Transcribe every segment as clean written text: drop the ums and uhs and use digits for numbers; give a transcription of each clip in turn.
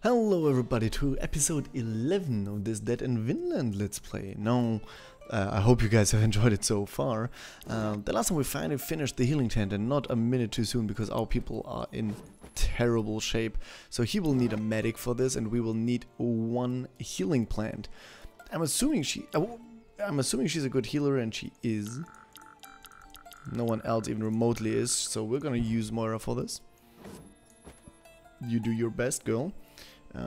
Hello everybody to episode 11 of this Dead in Vinland Let's Play. Now, I hope you guys have enjoyed it so far. The last time we finally finished the healing tent, and not a minute too soon because our people are in terrible shape. So he will need a medic for this, and we will need one healing plant. I'm assuming she's a good healer, and she is. No one else even remotely is, so we're gonna use Moira for this. You do your best, girl. I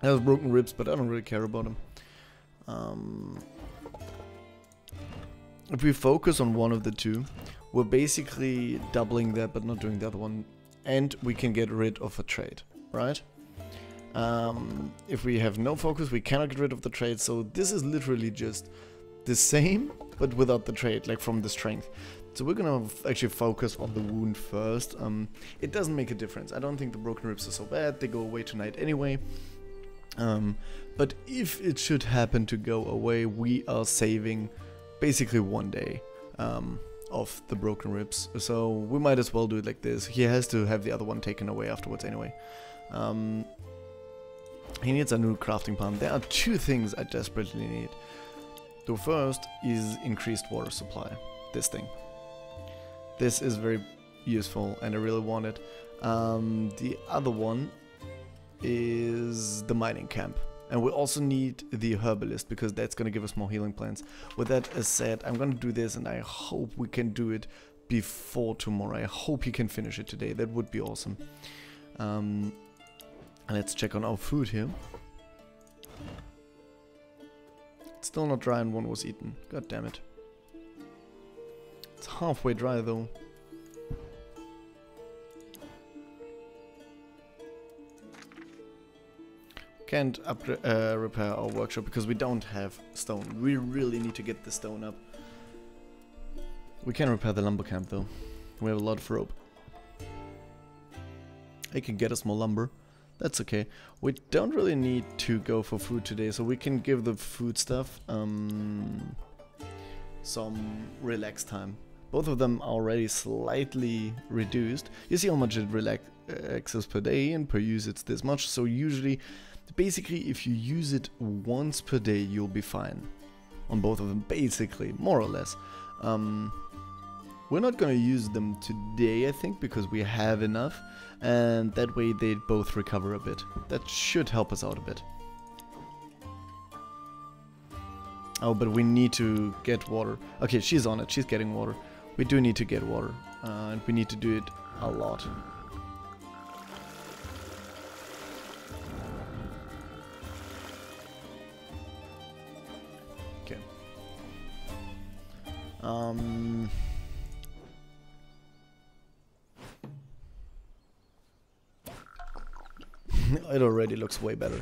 have broken ribs, but I don't really care about them. If we focus on one of the two, we're basically doubling that, but not doing the other one, and we can get rid of a trait, right? If we have no focus, we cannot get rid of the trait, so this is literally just the same, but without the trait, like from the strength. So we're gonna actually focus on the wound first. It doesn't make a difference. I don't think the broken ribs are so bad. They go away tonight anyway. But if it should happen to go away, we are saving basically 1 day of the broken ribs. So we might as well do it like this. He has to have the other one taken away afterwards anyway. He needs a new crafting pan. There are two things I desperately need. The first is increased water supply. This thing. This is very useful and I really want it. The other one is the mining camp. And we also need the herbalist because that's going to give us more healing plants. With that said, I'm going to do this and I hope we can do it before tomorrow. I hope you can finish it today. That would be awesome. Let's check on our food here. It's still not dry and one was eaten. God damn it. It's halfway dry though. Can't repair our workshop because we don't have stone. We really need to get the stone up. We can repair the lumber camp though. We have a lot of rope. I can get us more lumber. That's okay. We don't really need to go for food today, so we can give the food stuff some relax time. Both of them are already slightly reduced. You see how much it relaxes per day, and per use it's this much. So usually, basically, if you use it once per day, you'll be fine. On both of them, basically, more or less. We're not gonna use them today, I think, because we have enough. And that way they both recover a bit. That should help us out a bit. Oh, but we need to get water. Okay, she's on it. She's getting water. We do need to get water. And we need to do it a lot. Okay. It already looks way better.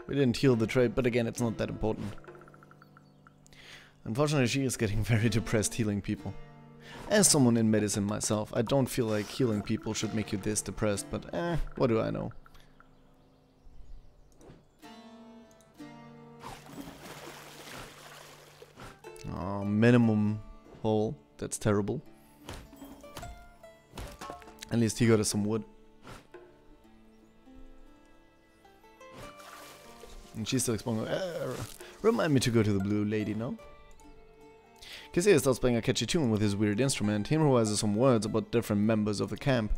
We didn't heal the trait, but again, it's not that important. Unfortunately, she is getting very depressed healing people. As someone in medicine myself, I don't feel like healing people should make you this depressed, but what do I know? Minimum hole, that's terrible. At least he got us some wood. And she's still exploring. Remind me to go to the blue lady now. Kisea starts playing a catchy tune with his weird instrument. He improvises some words about different members of the camp.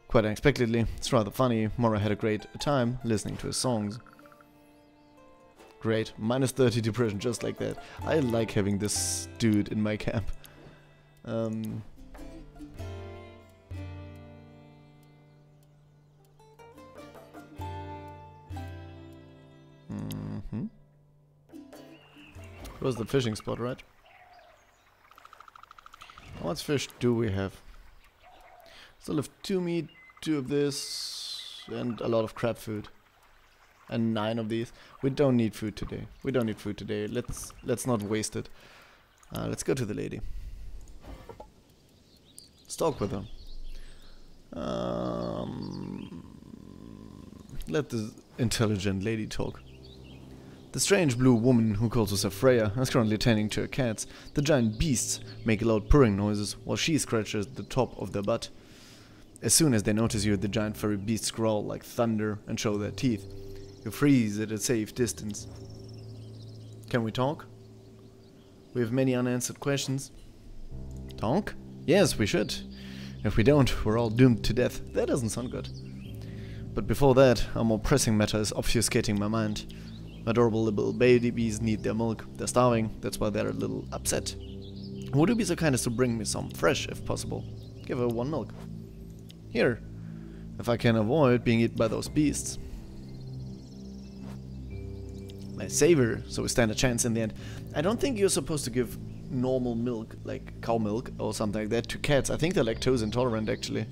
Quite unexpectedly, it's rather funny. Mora had a great time listening to his songs. Great, minus 30 depression just like that. I like having this dude in my camp. It was the fishing spot, right? How much fish do we have? Still have 2 meat, 2 of this, and a lot of crab food. And 9 of these. We don't need food today. We don't need food today. Let's not waste it. Let's go to the lady. Let's talk with her. Let the intelligent lady talk. The strange blue woman who calls herself Freya is currently tending to her cats. The giant beasts make loud purring noises while she scratches the top of their butt. As soon as they notice you, the giant furry beasts growl like thunder and show their teeth. You freeze at a safe distance. Can we talk? We have many unanswered questions. Talk? Yes, we should. If we don't, we're all doomed to death. That doesn't sound good. But before that, a more pressing matter is obfuscating my mind. Adorable little babies need their milk. They're starving, that's why they're a little upset. Would you be so kind as to bring me some fresh, if possible? Give her one milk. Here, if I can avoid being eaten by those beasts. I save her, so we stand a chance in the end. I don't think you're supposed to give normal milk, like cow milk or something like that, to cats. I think they're lactose intolerant, actually.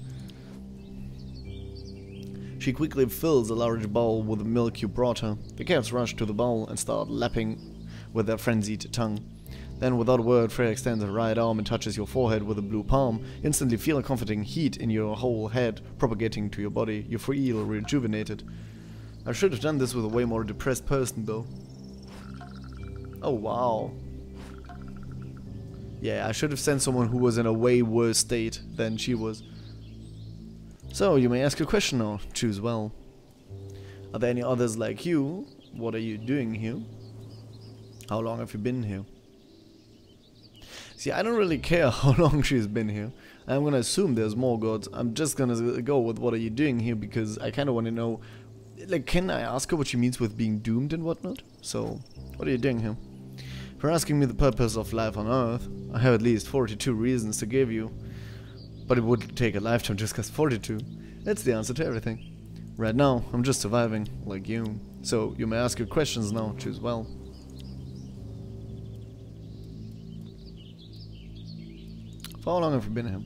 She quickly fills a large bowl with the milk you brought her. The cats rush to the bowl and start lapping with their frenzied tongue. Then, without a word, Freya extends her right arm and touches your forehead with a blue palm. Instantly feel a comforting heat in your whole head propagating to your body. You feel rejuvenated. I should have done this with a way more depressed person, though. Oh, wow. Yeah, I should have sent someone who was in a way worse state than she was. So, you may ask a question now. Choose well. Are there any others like you? What are you doing here? How long have you been here? See, I don't really care how long she's been here. I'm gonna assume there's more gods. I'm just gonna go with what are you doing here, because I kinda wanna know... Like, can I ask her what she means with being doomed and whatnot? So, what are you doing here? For asking me the purpose of life on Earth, I have at least 42 reasons to give you. But it would take a lifetime to discuss 42. That's the answer to everything. Right now, I'm just surviving, like you. So, you may ask your questions now. Choose well. For how long have you been here?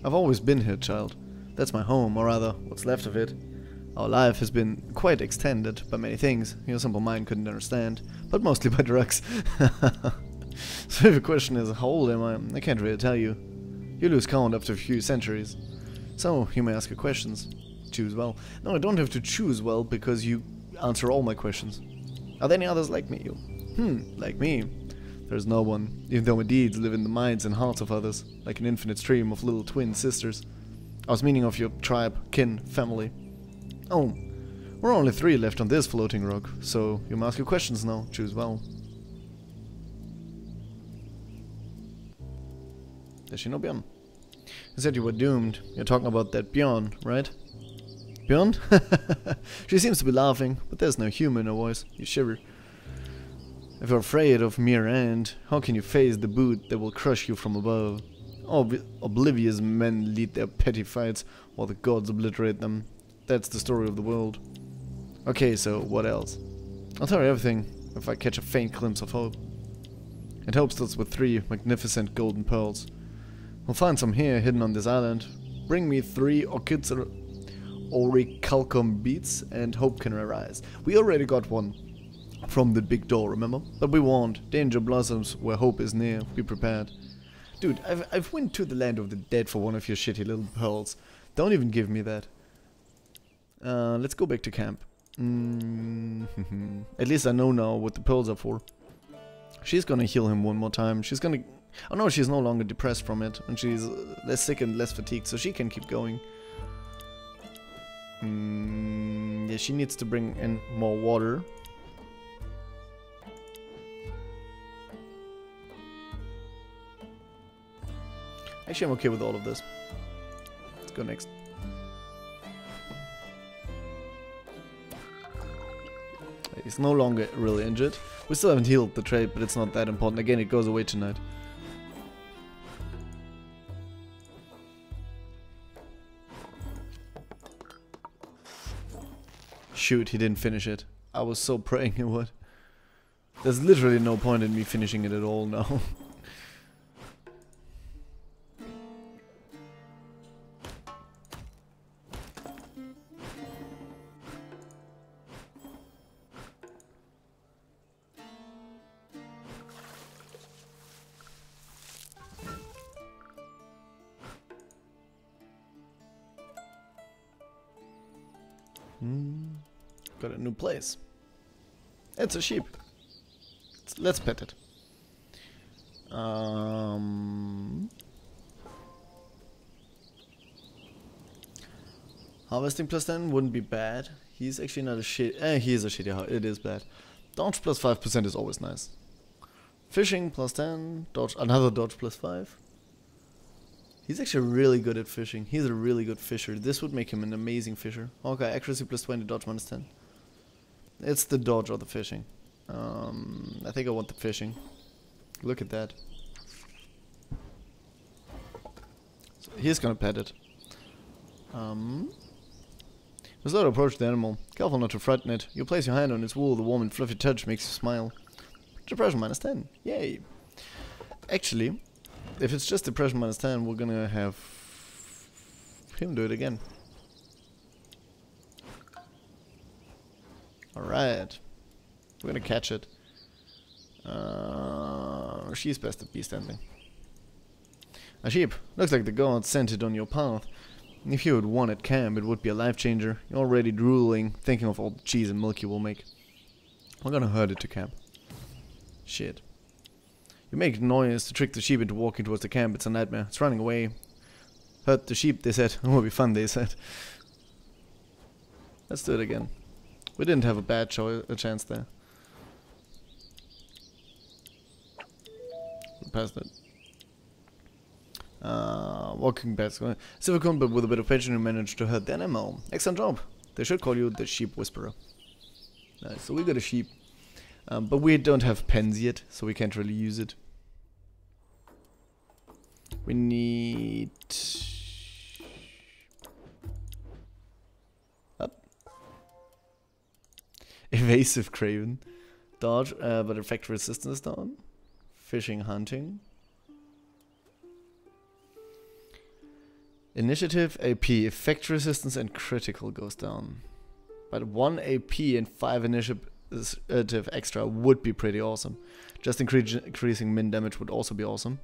I've always been here, child. That's my home, or rather, what's left of it. Our life has been quite extended by many things your simple mind couldn't understand, but mostly by drugs. So if your question is, how old am I can't really tell you. You lose count after a few centuries. So, you may ask your questions. Choose well. No, I don't have to choose well, because you answer all my questions. Are there any others like me? Like me. There's no one, even though my deeds live in the minds and hearts of others, like an infinite stream of little twin sisters. I was meaning of your tribe, kin, family. Oh, we're only 3 left on this floating rock, so you may ask your questions now. Choose well. Does she know Björn? You said you were doomed. You're talking about that Björn, right? Björn? She seems to be laughing, but there's no humor in her voice. You shiver. If you're afraid of mere end, how can you face the boot that will crush you from above? Oblivious men lead their petty fights while the gods obliterate them. That's the story of the world. Okay, so what else? I'll tell you everything if I catch a faint glimpse of hope. And hope starts with 3 magnificent golden pearls. We'll find some here hidden on this island. Bring me 3 orichalcum beads and hope can arise. We already got one from the big door, remember? But we warned. Danger blossoms where hope is near. Be prepared. Dude, I've went to the land of the dead for one of your shitty little pearls. Don't even give me that. Let's go back to camp. At least I know now what the pearls are for. She's gonna heal him one more time. She's gonna... Oh no, she's no longer depressed from it. And she's less sick and less fatigued, so she can keep going. Yeah, she needs to bring in more water. Actually, I'm okay with all of this. Let's go next. He's no longer really injured. We still haven't healed the trait, but it's not that important. Again, it goes away tonight. Shoot, he didn't finish it. I was so praying he would. There's literally no point in me finishing it at all now. Got a new place. It's a sheep. Let's pet it. Harvesting plus 10 wouldn't be bad. He's actually not a shit. He is a shitty. It is bad. Dodge plus 5% is always nice. Fishing plus 10. Dodge, another dodge plus 5. He's actually really good at fishing. He's a really good fisher. This would make him an amazing fisher. Okay, accuracy plus 20, dodge minus 10. It's the dodge or the fishing. I think I want the fishing. Look at that. So he's gonna pet it. Slow to approach the animal. Careful not to frighten it. You place your hand on its wool, the warm and fluffy touch makes you smile. Depression minus 10. Yay! Actually, if it's just depression minus 10, we're gonna have him do it again. Alright. We're gonna catch it. She's best at bee standing. A sheep. Looks like the gods sent it on your path. If you had won at camp, it would be a life changer. You're already drooling, thinking of all the cheese and milk you will make. We're gonna herd it to camp. Shit. You make noise to trick the sheep into walking towards the camp. It's a nightmare. It's running away. Herd the sheep, they said. It will be fun, they said. Let's do it again. We didn't have a bad chance there. We passed it. Walking back. Silver cone, but with a bit of patience you managed to hurt the animal. Excellent job. They should call you the sheep whisperer. Nice. So we got a sheep. But we don't have pens yet, so we can't really use it. We need... Up. Evasive Craven. Dodge, but effect resistance is down. Fishing, hunting. Initiative, AP, effect resistance and critical goes down. But 1 AP and 5 initiative extra would be pretty awesome. Just increasing min damage would also be awesome.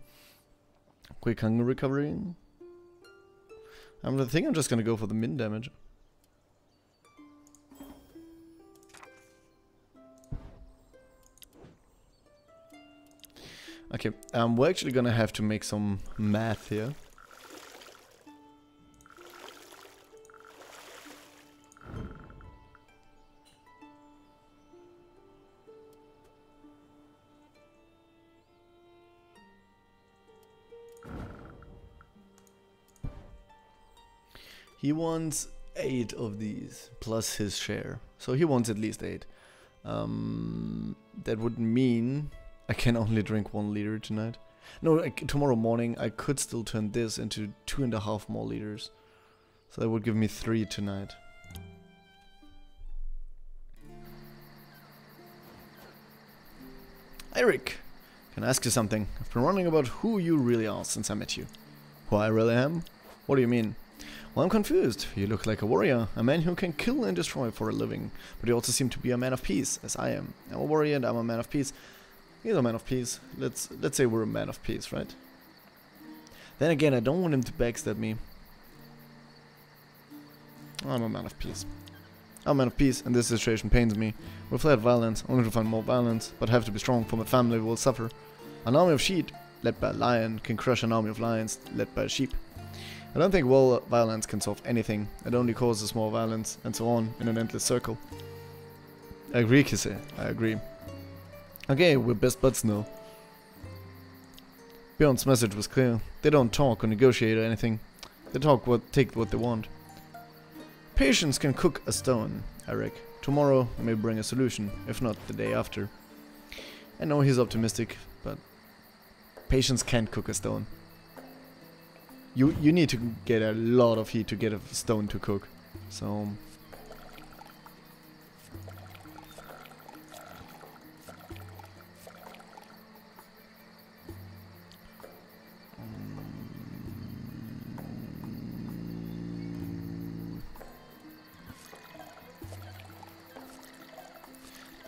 Quick hunger recovery. I think I'm just gonna go for the min damage. Okay, we're actually gonna have to make some math here. He wants 8 of these, plus his share. So he wants at least 8. That would mean I can only drink 1 liter tonight. No, tomorrow morning I could still turn this into 2.5 more liters. So that would give me 3 tonight. Eric, can I ask you something? I've been wondering about who you really are since I met you. Who I really am? What do you mean? Well, I'm confused. You look like a warrior, a man who can kill and destroy for a living. But you also seem to be a man of peace, as I am. I'm a warrior and I'm a man of peace. He's a man of peace. Let's say we're a man of peace, right? Then again, I don't want him to backstab me. I'm a man of peace. I'm a man of peace, and this situation pains me. We've fled violence, only to find more violence, but have to be strong, for my family will suffer. An army of sheep, led by a lion, can crush an army of lions, led by a sheep. I don't think violence can solve anything. It only causes more violence, and so on, in an endless circle. I agree, Kise. I agree. Okay, we're best buds now. Bjorn's message was clear. They don't talk or negotiate or anything. They take what they want. Patience can cook a stone, Eric. Tomorrow may bring a solution, if not the day after. I know he's optimistic, but patience can't cook a stone. You need to get a lot of heat to get a stone to cook. So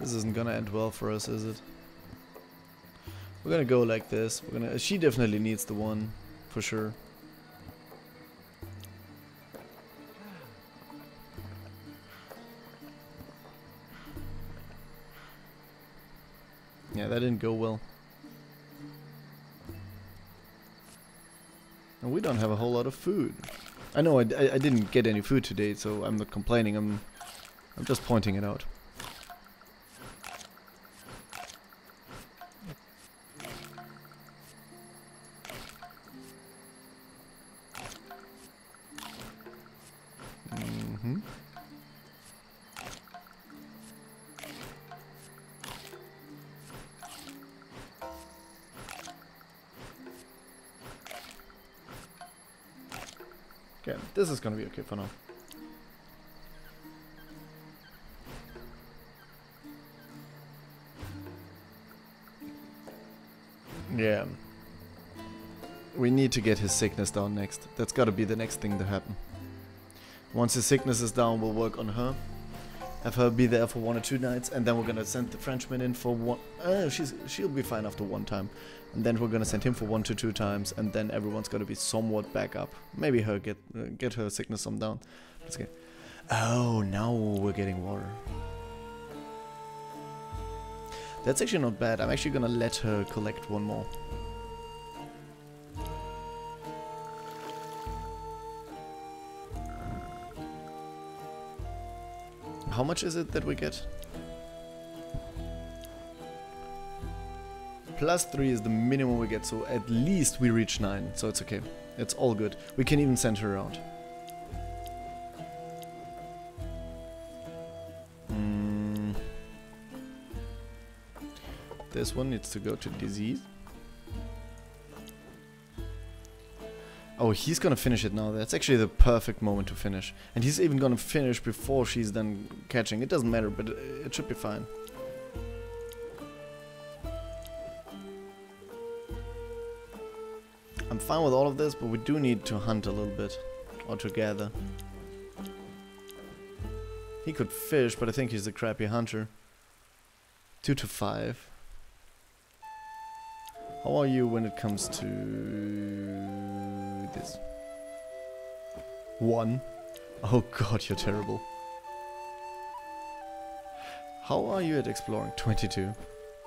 this isn't gonna end well for us, is it? We're gonna go like this. She definitely needs the one, for sure. Yeah, that didn't go well. And we don't have a whole lot of food. I know I didn't get any food today, so I'm not complaining. I'm just pointing it out. Okay, this is gonna be okay for now. Yeah. We need to get his sickness down next. That's gotta be the next thing to happen. Once his sickness is down, we'll work on her. Have her be there for 1 or 2 nights, and then we're gonna send the Frenchman in for one. She'll be fine after 1 time, and then we're gonna send him for 1 to 2 times, and then everyone's gonna be somewhat back up. Maybe her get her sickness some down. Let's get. Oh, now we're getting water. That's actually not bad. I'm actually gonna let her collect 1 more. How much is it that we get? +3 is the minimum we get, so at least we reach 9, so it's okay. It's all good. We can even send her around. This one needs to go to disease. Oh, he's gonna finish it now. That's actually the perfect moment to finish. And he's even gonna finish before she's done catching. It doesn't matter, but it should be fine. I'm fine with all of this, but we do need to hunt a little bit. Or to gather. He could fish, but I think he's a crappy hunter. 2 to 5. How are you when it comes to this? 1. Oh god, you're terrible. How are you at exploring? 22.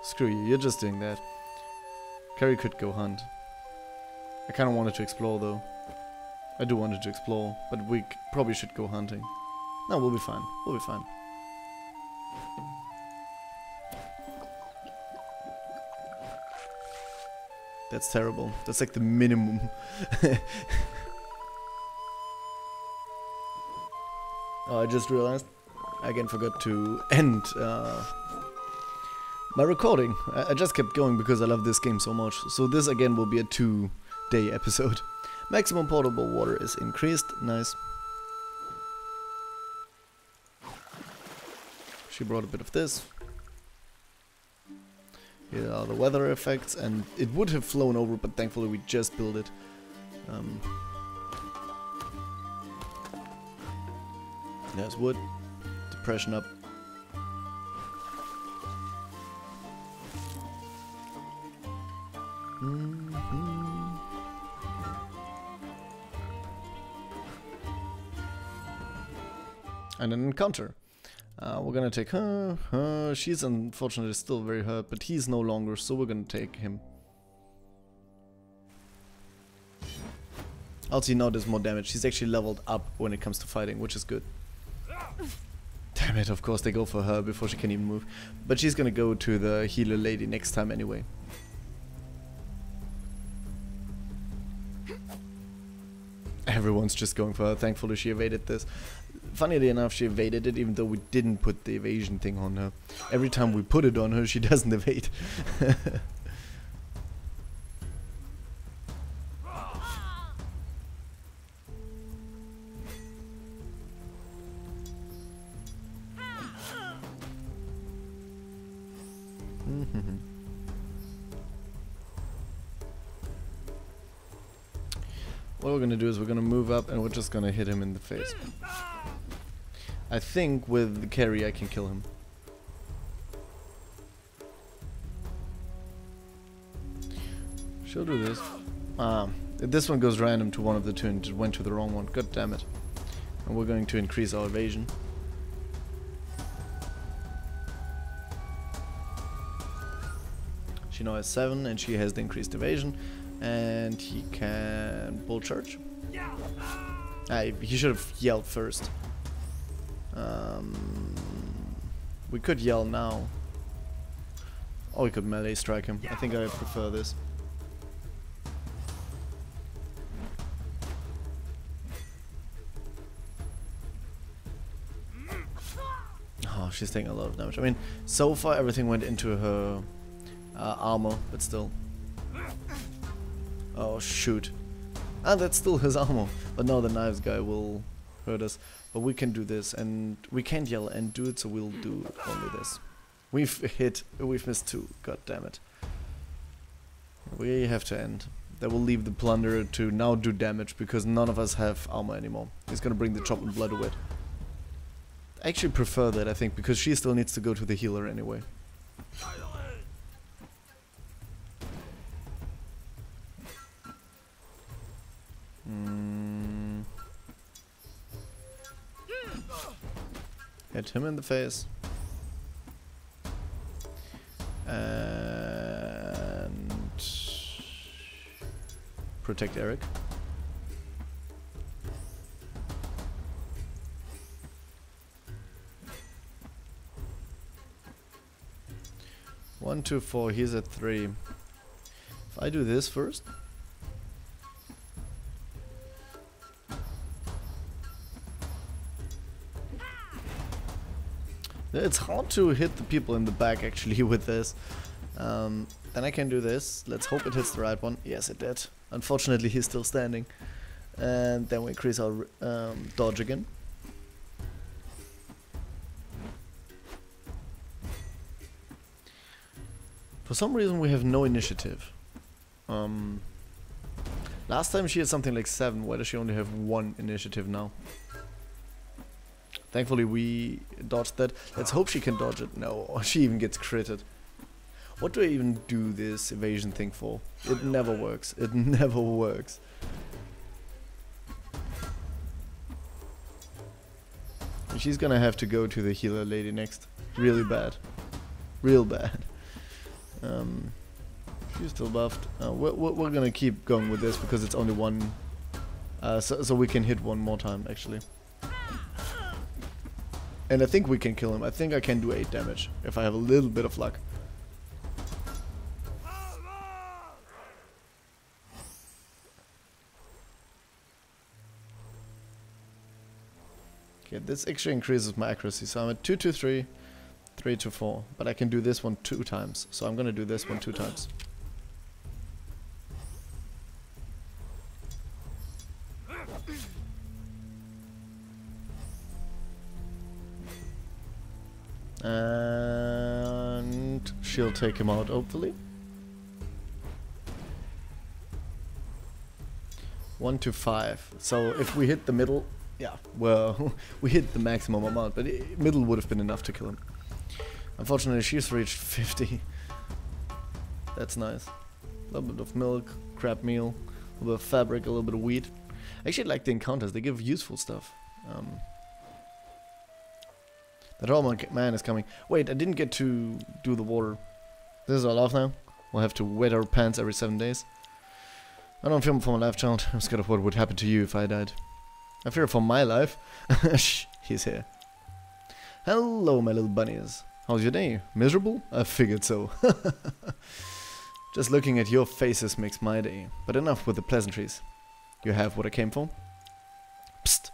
Screw you, you're just doing that. Carrie could go hunt. I kinda wanted to explore though. I do wanted to explore, but we probably should go hunting. No, we'll be fine. We'll be fine. That's terrible. That's like the minimum. Oh, I just realized I again forgot to end my recording. I just kept going because I love this game so much. So this again will be a 2-day episode. Maximum potable water is increased. Nice. She brought a bit of this. Here are the weather effects, and it would have flown over, but thankfully we just built it. There's wood. Depression up. And an encounter. We're gonna take her. She's unfortunately still very hurt, but he's no longer, so we're gonna take him. Also, now does more damage. She's actually leveled up when it comes to fighting, which is good. Damn it, of course they go for her before she can even move. But she's gonna go to the healer lady next time anyway. Everyone's just going for her. Thankfully she evaded this. Funnily enough, she evaded it even though we didn't put the evasion thing on her. Every time we put it on her, she doesn't evade. What we're gonna do is we're gonna move up and we're just gonna hit him in the face. I think with the carry I can kill him. She'll do this. This one goes random to one of the two and it went to the wrong one. God damn it. And we're going to increase our evasion. She now has 7 and she has the increased evasion. And he can bull charge. He should have yelled first. We could yell now. Or we could melee strike him. I think I prefer this. Oh, she's taking a lot of damage. I mean, so far everything went into her armor, but still. Oh, shoot. Ah, that's still his armor. But now the knives guy will hurt us. But we can do this, and we can't yell and do it, so we'll do only this. We've missed 2. God damn it. We have to end. That will leave the plunderer to now do damage, because none of us have armor anymore. He's gonna bring the chop and blood away. I actually prefer that, I think, because she still needs to go to the healer anyway. Hit him in the face. And protect Eric. One, 2, 4. He's at 3. If I do this first. It's hard to hit the people in the back actually with this. Then I can do this. Let's hope it hits the right one. Yes, it did. Unfortunately, he's still standing. And then we increase our dodge again. For some reason, we have no initiative. Last time she had something like 7. Why does she only have 1 initiative now? Thankfully we dodged that. Let's hope she can dodge it. No, she even gets critted. What do I even do this evasion thing for? It never works. It never works. She's gonna have to go to the healer lady next. Really bad. Real bad. She's still buffed. We're gonna keep going with this because it's only 1. So we can hit 1 more time actually. And I think we can kill him. I think I can do 8 damage if I have a little bit of luck. Okay, this actually increases my accuracy. So I'm at 2 to 3, 3 to 4. But I can do this one 2 times. So I'm gonna do this one 2 times. And she'll take him out, hopefully. 1 to 5. So if we hit the middle, yeah, well, we hit the maximum amount, but middle would have been enough to kill him. Unfortunately, she's reached 50. That's nice. A little bit of milk, crab meal, a little bit of fabric, a little bit of wheat. I actually like the encounters. They give useful stuff. That Hallmark man is coming. Wait, I didn't get to do the water. This is all off now. We'll have to wet our pants every 7 days. I don't fear for my life, child. I'm scared of what would happen to you if I died. I fear for my life. Shh, he's here. Hello, my little bunnies. How's your day? Miserable? I figured so. Just looking at your faces makes my day. But enough with the pleasantries. You have what I came for? Psst.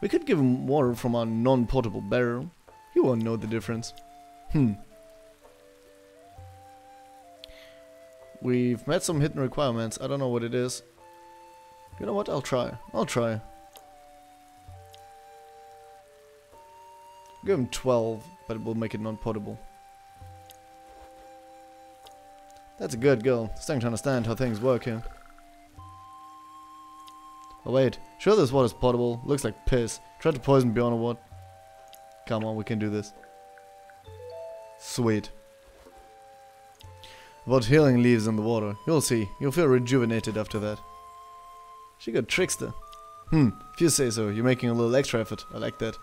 We could give him water from our non-portable barrel. He won't know the difference. We've met some hidden requirements. I don't know what it is. You know what? I'll try. Give him 12, but it will make it non-portable. That's a good girl. Starting to understand how things work here. Oh wait, sure this water's potable. Looks like piss. Try to poison Bjorn or what? Come on, we can do this. Sweet. About healing leaves in the water. You'll see. You'll feel rejuvenated after that. She got trickster. If you say so. You're making a little extra effort. I like that.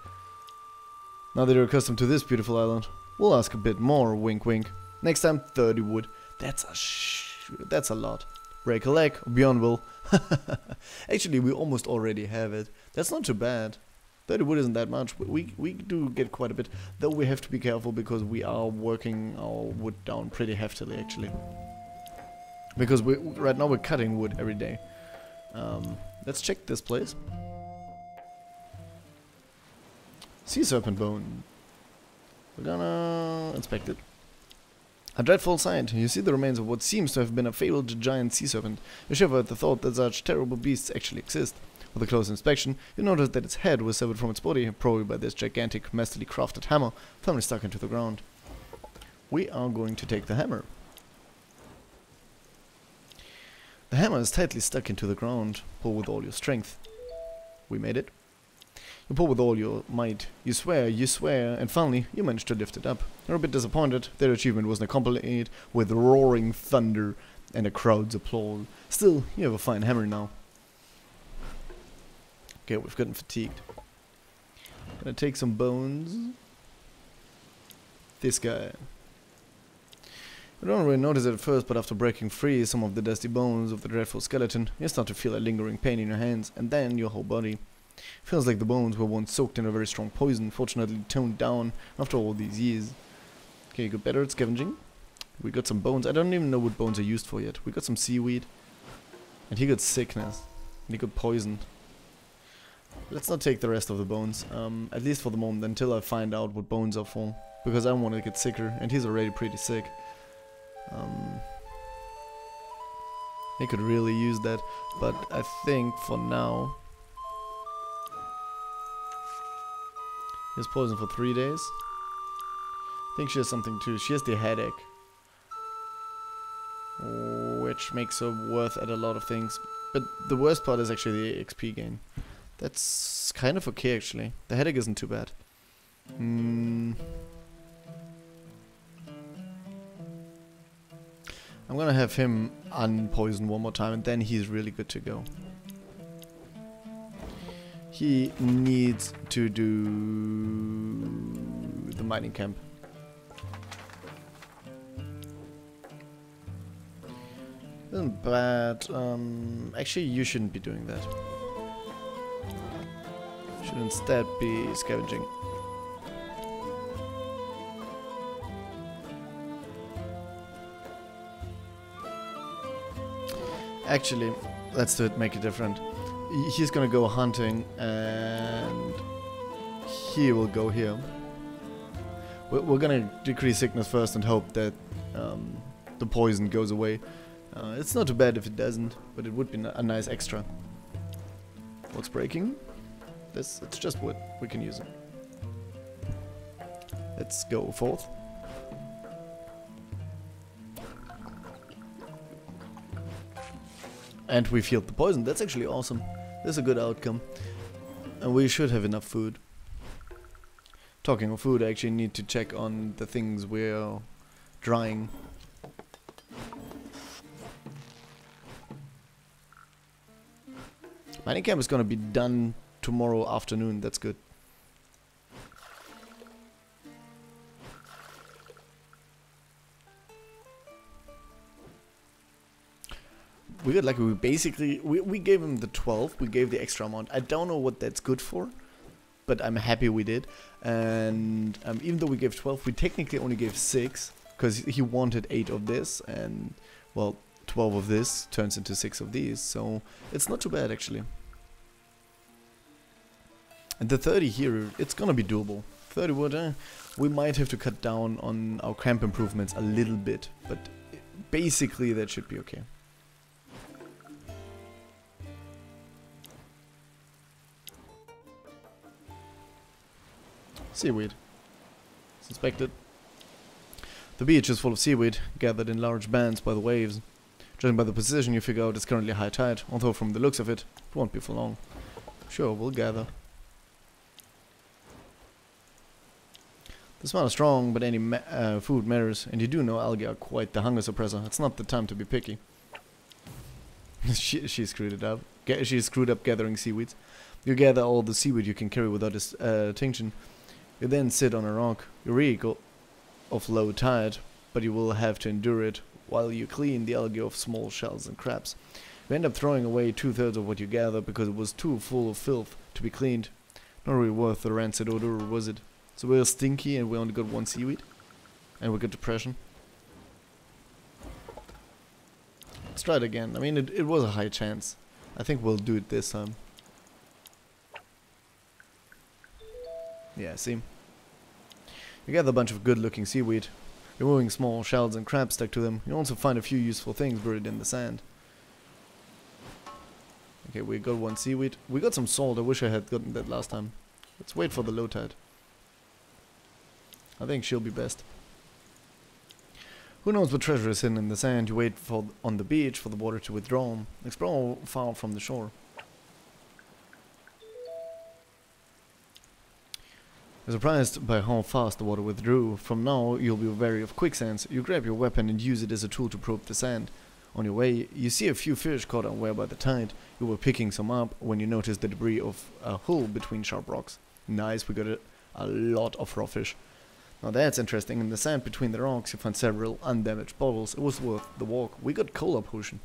Now that you're accustomed to this beautiful island, we'll ask a bit more. Wink wink. Next time 30 wood. That's a lot. break a leg, beyond will. Actually, we almost already have it. That's not too bad. 30 wood isn't that much. We do get quite a bit, though we have to be careful because we are working our wood down pretty heftily, actually. Because right now we're cutting wood every day. Let's check this place. Sea serpent bone. We're gonna inspect it. A dreadful sight. You see the remains of what seems to have been a fabled giant sea serpent. You shiver at the thought that such terrible beasts actually exist. With a close inspection, you notice that its head was severed from its body, probably by this gigantic, masterly crafted hammer, firmly stuck into the ground. We are going to take the hammer. The hammer is tightly stuck into the ground. Pull with all your strength. We made it. You pull with all your might. You swear, and finally, you manage to lift it up. You're a bit disappointed. Their achievement wasn't accompanied with roaring thunder and a crowd's applause. Still, you have a fine hammer now. Okay, we've gotten fatigued. Gonna take some bones. This guy. You don't really notice it at first, but after breaking free some of the dusty bones of the dreadful skeleton, you start to feel a lingering pain in your hands, and then your whole body. Feels like the bones were once soaked in a very strong poison, fortunately toned down after all these years. Okay, you got better at scavenging. We got some bones. I don't even know what bones are used for yet. We got some seaweed. And he got sickness. And he got poisoned. Let's not take the rest of the bones, at least for the moment, until I find out what bones are for. Because I don't want to get sicker, and he's already pretty sick. He could really use that, but I think for now... He's poisoned for 3 days. I think she has something too. She has the headache. Which makes her worth at a lot of things. But the worst part is actually the XP gain. That's kind of okay, actually. The headache isn't too bad. I'm gonna have him unpoisoned one more time, and then he's really good to go. He needs to do the mining camp. Isn't bad. Actually, you shouldn't be doing that. Should instead be scavenging. Actually, let's do it, make it different. He's gonna go hunting and he will go here. We're gonna decrease sickness first and hope that the poison goes away. It's not too bad if it doesn't, but it would be a nice extra. What's breaking? It's just wood. We can use it. Let's go forth. And we healed the poison. That's actually awesome. That's a good outcome. And we should have enough food. Talking of food, I actually need to check on the things we're drying. Mining camp is gonna be done tomorrow afternoon. That's good. We got lucky. We gave him the 12. We gave the extra amount. I don't know what that's good for, but I'm happy we did. And even though we gave 12, we technically only gave 6 because he wanted 8 of this, and well, 12 of this turns into 6 of these. So it's not too bad actually. And the 30 here, it's gonna be doable. 30 wood. We might have to cut down on our camp improvements a little bit, but basically that should be okay. Seaweed. Let's inspect it. The beach is full of seaweed, gathered in large bands by the waves. Judging by the position, you figure out it's currently high tide, although from the looks of it, it won't be for long. Sure, we'll gather. The smell is strong, but any food matters, and you do know algae are quite the hunger suppressor. It's not the time to be picky. she screwed it up. She screwed up gathering seaweeds. You gather all the seaweed you can carry without distinction. You then sit on a rock. You're equal of low tide, but you will have to endure it while you clean the algae of small shells and crabs. You end up throwing away 2/3 of what you gather because it was too full of filth to be cleaned. Not really worth the rancid odor, was it? So we're stinky and we only got 1 seaweed. And we got depression. Let's try it again. I mean, it was a high chance. I think we'll do it this time. Yeah, see? You gather a bunch of good-looking seaweed. Removing small shells and crabs stuck to them. You also find a few useful things buried in the sand. Okay, we got 1 seaweed. We got some salt. I wish I had gotten that last time. Let's wait for the low tide. I think she'll be best. Who knows what treasure is hidden in the sand? You wait for on the beach for the water to withdraw. Explore far from the shore. You're surprised by how fast the water withdrew. From now, you'll be wary of quicksands. You grab your weapon and use it as a tool to probe the sand. On your way, you see a few fish caught unaware by the tide. You were picking some up when you noticed the debris of a hull between sharp rocks. Nice, we got a lot of raw fish. Now that's interesting. In the sand between the rocks, you find several undamaged bottles. It was worth the walk. We got cola potion.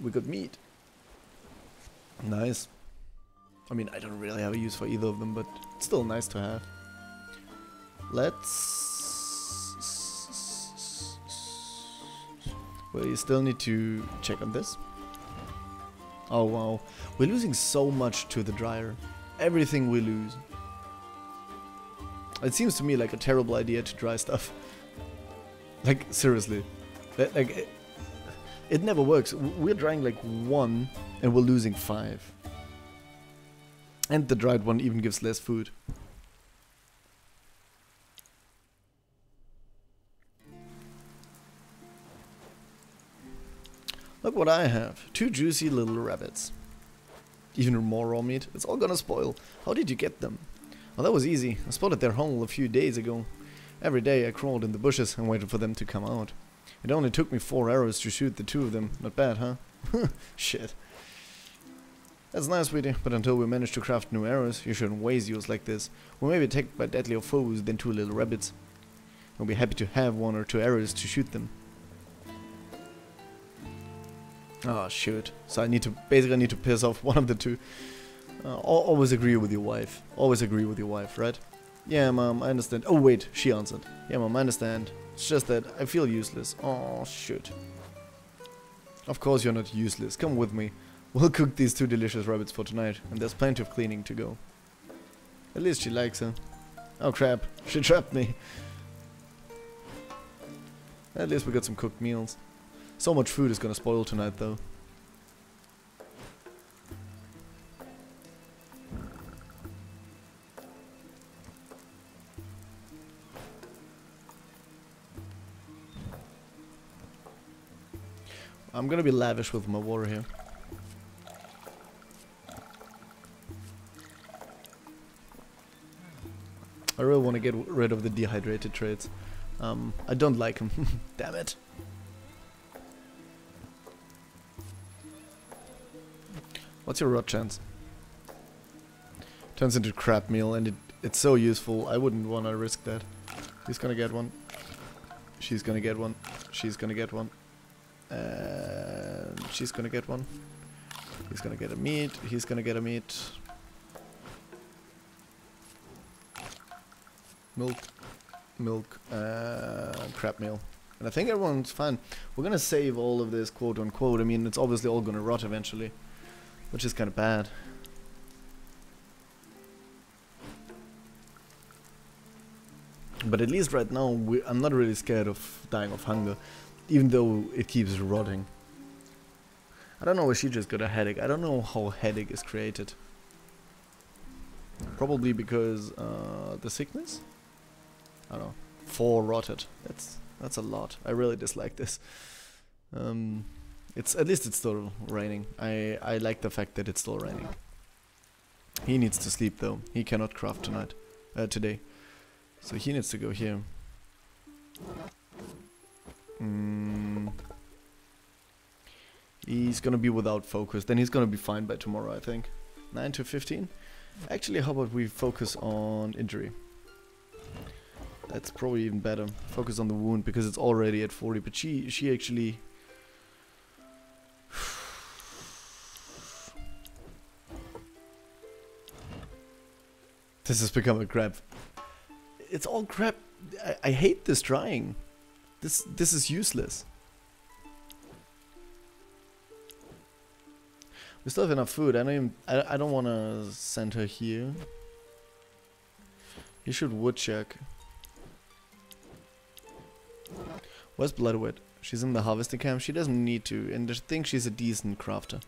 We got meat. Nice. I mean, I don't really have a use for either of them, but it's still nice to have. Let's... Well, you still need to check on this. Oh wow. We're losing so much to the dryer. Everything we lose. It seems to me like a terrible idea to dry stuff. Like, seriously. Like, it never works. We're drying like 1 and we're losing 5. And the dried one even gives less food. Look what I have. 2 juicy little rabbits. Even more raw meat. It's all gonna spoil. How did you get them? Well, that was easy. I spotted their hole a few days ago. Every day I crawled in the bushes and waited for them to come out. It only took me 4 arrows to shoot the 2 of them. Not bad, huh? Shit. That's nice, sweetie, but until we manage to craft new arrows, you shouldn't waste yours like this. We may be attacked by deadlier foes than 2 little rabbits. We'll be happy to have 1 or 2 arrows to shoot them. Oh, shoot. So I need to piss off one of the 2. Always agree with your wife. Always agree with your wife, right? Yeah, Mom, I understand. Oh, wait, she answered. Yeah, Mom, I understand. It's just that I feel useless. Oh, shoot. Of course you're not useless. Come with me. We'll cook these 2 delicious rabbits for tonight, and there's plenty of cleaning to go. At least she likes her. Oh, crap. She trapped me. At least we got some cooked meals. So much food is gonna spoil tonight, though. I'm gonna be lavish with my water here. I really want to get rid of the dehydrated traits. I don't like them. Damn it. What's your rot chance? Turns into crap meal and it's so useful. I wouldn't want to risk that. He's gonna get one. She's gonna get one. She's gonna get one. And she's gonna get one. He's gonna get a meat. He's gonna get a meat. Milk, crab meal. And I think everyone's fine. We're gonna save all of this, quote unquote. I mean, it's obviously all gonna rot eventually, which is kind of bad. But at least right now, I'm not really scared of dying of hunger, even though it keeps rotting. I don't know if she just got a headache. I don't know how headache is created. Probably because the sickness? I don't know. 4 rotted. That's a lot. I really dislike this. It's at least it's still raining. I like the fact that it's still raining. He needs to sleep though. He cannot craft today. So he needs to go here. He's gonna be without focus. Then he's gonna be fine by tomorrow, I think. 9 to 15. Actually, how about we focus on injury? That's probably even better. Focus on the wound because it's already at 40. But she actually... This has become a crap. It's all crap. I hate this drying. This is useless. We still have enough food. I don't want to send her here. You should woodchuck. Where's Bloodwood? She's in the harvesting camp. She doesn't need to, and I think she's a decent crafter.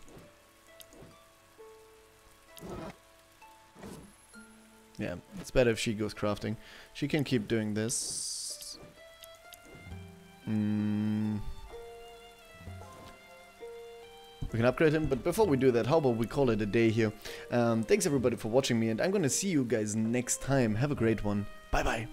Yeah, it's better if she goes crafting. She can keep doing this. We can upgrade him, but before we do that, how about we call it a day here. Thanks everybody for watching me, and I'm gonna see you guys next time. Have a great one. Bye bye.